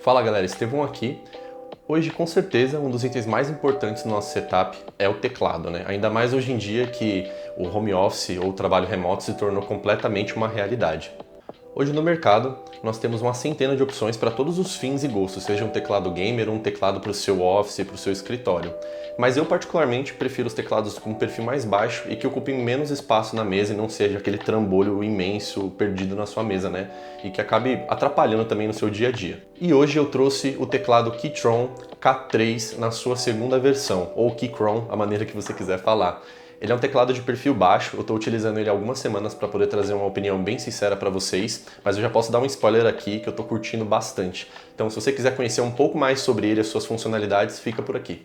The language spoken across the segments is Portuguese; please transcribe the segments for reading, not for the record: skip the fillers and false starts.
Fala galera, Estevão aqui. Hoje, com certeza, um dos itens mais importantes do nosso setup é o teclado, né? Ainda mais hoje em dia que o home office ou o trabalho remoto se tornou completamente uma realidade. Hoje no mercado, nós temos uma centena de opções para todos os fins e gostos, seja um teclado gamer ou um teclado para o seu office, para o seu escritório. Mas eu particularmente prefiro os teclados com um perfil mais baixo e que ocupem menos espaço na mesa e não seja aquele trambolho imenso perdido na sua mesa, né? E que acabe atrapalhando também no seu dia a dia. E hoje eu trouxe o teclado Keychron K3 na sua segunda versão, ou Keychron, a maneira que você quiser falar. Ele é um teclado de perfil baixo, eu estou utilizando ele há algumas semanas para poder trazer uma opinião bem sincera para vocês, mas eu já posso dar um spoiler aqui que eu estou curtindo bastante. Então se você quiser conhecer um pouco mais sobre ele e as suas funcionalidades, fica por aqui.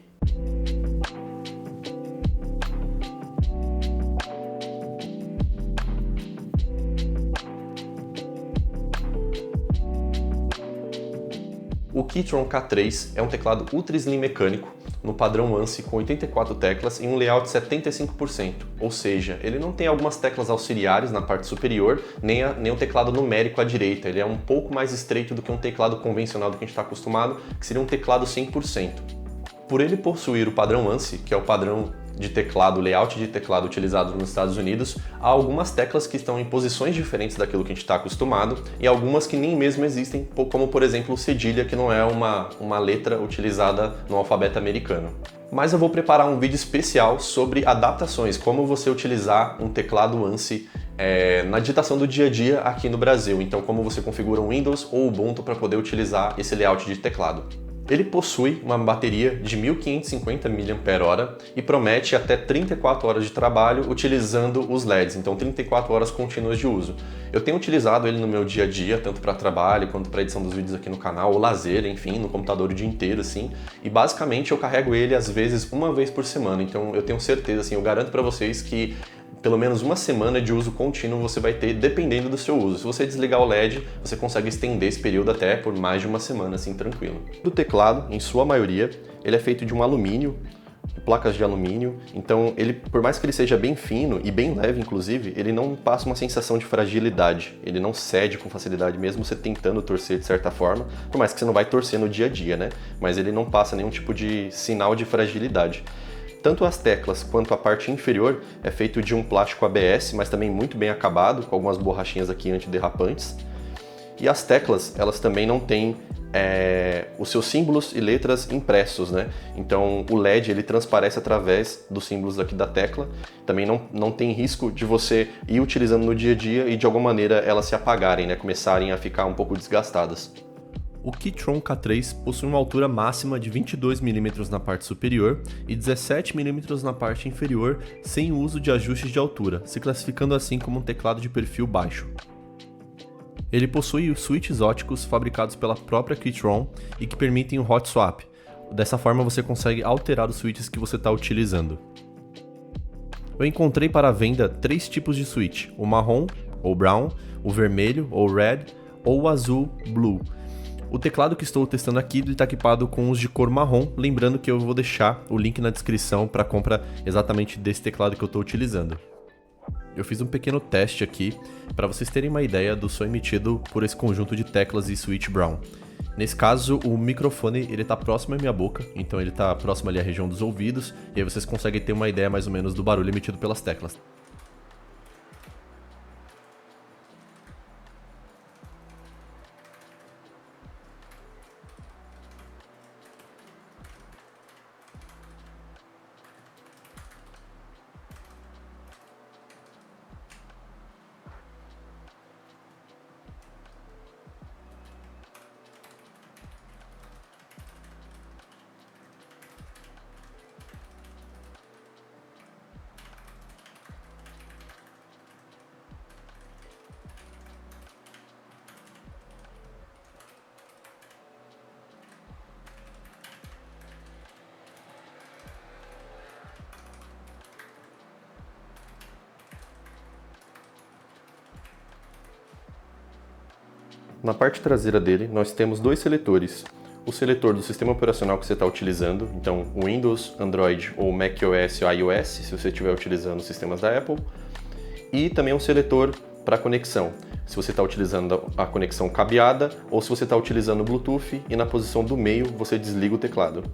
O Keychron K3 é um teclado ultra slim mecânico, no padrão ANSI com 84 teclas em um layout 75%, ou seja, ele não tem algumas teclas auxiliares na parte superior, nem um teclado numérico à direita, ele é um pouco mais estreito do que um teclado convencional do que a gente está acostumado, que seria um teclado 100%. Por ele possuir o padrão ANSI, que é o padrão de teclado, layout de teclado utilizado nos Estados Unidos, há algumas teclas que estão em posições diferentes daquilo que a gente está acostumado e algumas que nem mesmo existem, como por exemplo o cedilha, que não é uma letra utilizada no alfabeto americano. Mas eu vou preparar um vídeo especial sobre adaptações, como você utilizar um teclado ANSI na digitação do dia a dia aqui no Brasil. Então como você configura um Windows ou Ubuntu para poder utilizar esse layout de teclado. Ele possui uma bateria de 1550 mAh e promete até 34 horas de trabalho utilizando os LEDs, então 34 horas contínuas de uso. Eu tenho utilizado ele no meu dia a dia, tanto para trabalho quanto para edição dos vídeos aqui no canal, ou lazer, enfim, no computador o dia inteiro, assim. E basicamente eu carrego ele às vezes uma vez por semana, então eu tenho certeza, assim, eu garanto para vocês que pelo menos uma semana de uso contínuo você vai ter, dependendo do seu uso. Se você desligar o LED, você consegue estender esse período até por mais de uma semana, assim, tranquilo. O teclado, em sua maioria, ele é feito de um alumínio, placas de alumínio, então ele, por mais que ele seja bem fino e bem leve, inclusive, ele não passa uma sensação de fragilidade, ele não cede com facilidade, mesmo você tentando torcer de certa forma, por mais que você não vai torcer no dia a dia, né? Mas ele não passa nenhum tipo de sinal de fragilidade. Tanto as teclas quanto a parte inferior é feito de um plástico ABS, mas também muito bem acabado, com algumas borrachinhas aqui antiderrapantes. E as teclas, elas também não têm os seus símbolos e letras impressos, né? Então o LED ele transparece através dos símbolos aqui da tecla. Também não tem risco de você ir utilizando no dia a dia e de alguma maneira elas se apagarem, né? Começarem a ficar um pouco desgastadas. O Keychron K3 possui uma altura máxima de 22 mm na parte superior e 17 mm na parte inferior, sem o uso de ajustes de altura, se classificando assim como um teclado de perfil baixo. Ele possui switches óticos fabricados pela própria Keychron e que permitem o hot swap. Dessa forma você consegue alterar os switches que você está utilizando. Eu encontrei para venda 3 tipos de switch, o marrom ou brown, o vermelho ou red ou o azul blue. O teclado que estou testando aqui está equipado com os de cor marrom, lembrando que eu vou deixar o link na descrição para compra exatamente desse teclado que eu estou utilizando. Eu fiz um pequeno teste aqui para vocês terem uma ideia do som emitido por esse conjunto de teclas e switch brown. Nesse caso, o microfone está próximo à minha boca, então ele está próximo ali à região dos ouvidos, e aí vocês conseguem ter uma ideia mais ou menos do barulho emitido pelas teclas. Na parte traseira dele, nós temos 2 seletores. O seletor do sistema operacional que você está utilizando, então Windows, Android ou macOS ou iOS, se você estiver utilizando sistemas da Apple. E também um seletor para conexão, se você está utilizando a conexão cabeada ou se você está utilizando o Bluetooth, e na posição do meio você desliga o teclado.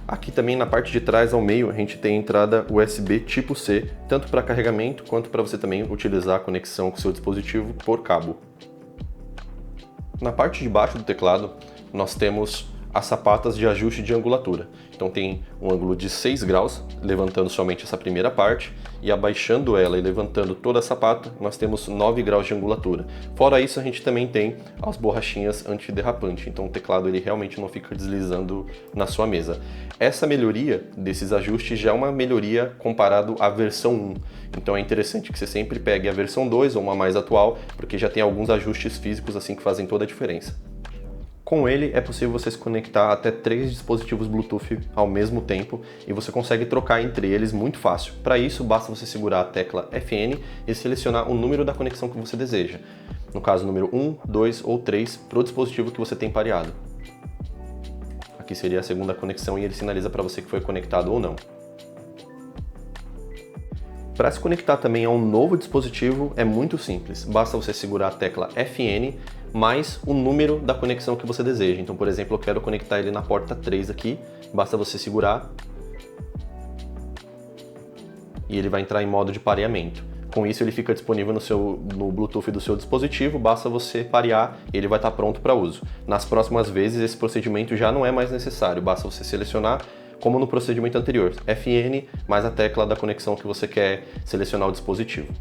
Aqui também na parte de trás ao meio a gente tem a entrada USB tipo C, tanto para carregamento quanto para você também utilizar a conexão com o seu dispositivo por cabo. Na parte de baixo do teclado nós temos as sapatas de ajuste de angulatura. Então tem um ângulo de 6 graus, levantando somente essa primeira parte, e abaixando ela e levantando toda a sapata, nós temos 9 graus de angulatura. Fora isso, a gente também tem as borrachinhas antiderrapante, então o teclado ele realmente não fica deslizando na sua mesa. Essa melhoria desses ajustes já é uma melhoria comparado à versão 1, então é interessante que você sempre pegue a versão 2 ou uma mais atual, porque já tem alguns ajustes físicos assim que fazem toda a diferença. Com ele é possível você se conectar até 3 dispositivos Bluetooth ao mesmo tempo e você consegue trocar entre eles muito fácil. Para isso, basta você segurar a tecla FN e selecionar o número da conexão que você deseja. No caso, número 1, 2 ou 3 para o dispositivo que você tem pareado. Aqui seria a segunda conexão e ele sinaliza para você que foi conectado ou não. Para se conectar também a um novo dispositivo é muito simples, basta você segurar a tecla FN mais o número da conexão que você deseja. Então, por exemplo, eu quero conectar ele na porta 3 aqui, basta você segurar e ele vai entrar em modo de pareamento. Com isso ele fica disponível no Bluetooth do seu dispositivo, basta você parear e ele vai estar pronto para uso. Nas próximas vezes esse procedimento já não é mais necessário, basta você selecionar como no procedimento anterior, FN mais a tecla da conexão que você quer selecionar o dispositivo.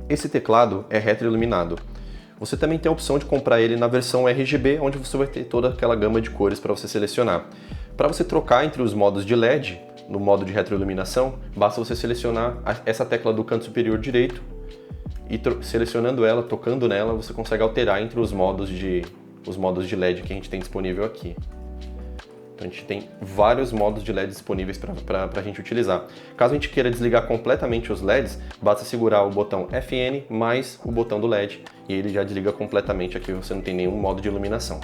Esse teclado é retroiluminado. Você também tem a opção de comprar ele na versão RGB, onde você vai ter toda aquela gama de cores para você selecionar. Para você trocar entre os modos de LED, no modo de retroiluminação, basta você selecionar essa tecla do canto superior direito e selecionando ela, tocando nela, você consegue alterar entre os modos de LED que a gente tem disponível aqui. Então a gente tem vários modos de LED disponíveis para a gente utilizar. Caso a gente queira desligar completamente os LEDs, basta segurar o botão FN mais o botão do LED e ele já desliga completamente, aqui você não tem nenhum modo de iluminação.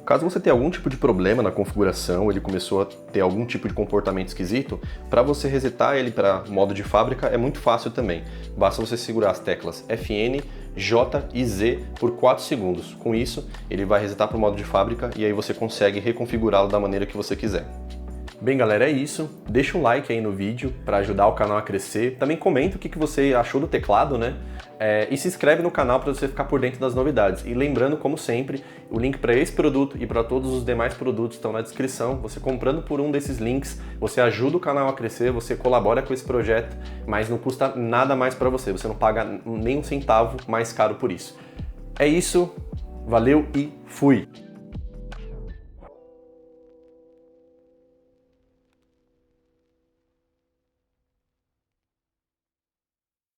Caso você tenha algum tipo de problema na configuração, ele começou a ter algum tipo de comportamento esquisito, para você resetar ele para modo de fábrica é muito fácil também. Basta você segurar as teclas FN, J e Z por 4 segundos. Com isso, ele vai resetar para o modo de fábrica e aí você consegue reconfigurá-lo da maneira que você quiser. Bem, galera, é isso. Deixa um like aí no vídeo para ajudar o canal a crescer. Também comenta o que você achou do teclado, né? E se inscreve no canal para você ficar por dentro das novidades. E lembrando, como sempre, o link para esse produto e para todos os demais produtos estão na descrição. Você comprando por um desses links, você ajuda o canal a crescer, você colabora com esse projeto, mas não custa nada mais para você. Você não paga nem um centavo mais caro por isso. É isso, valeu e fui!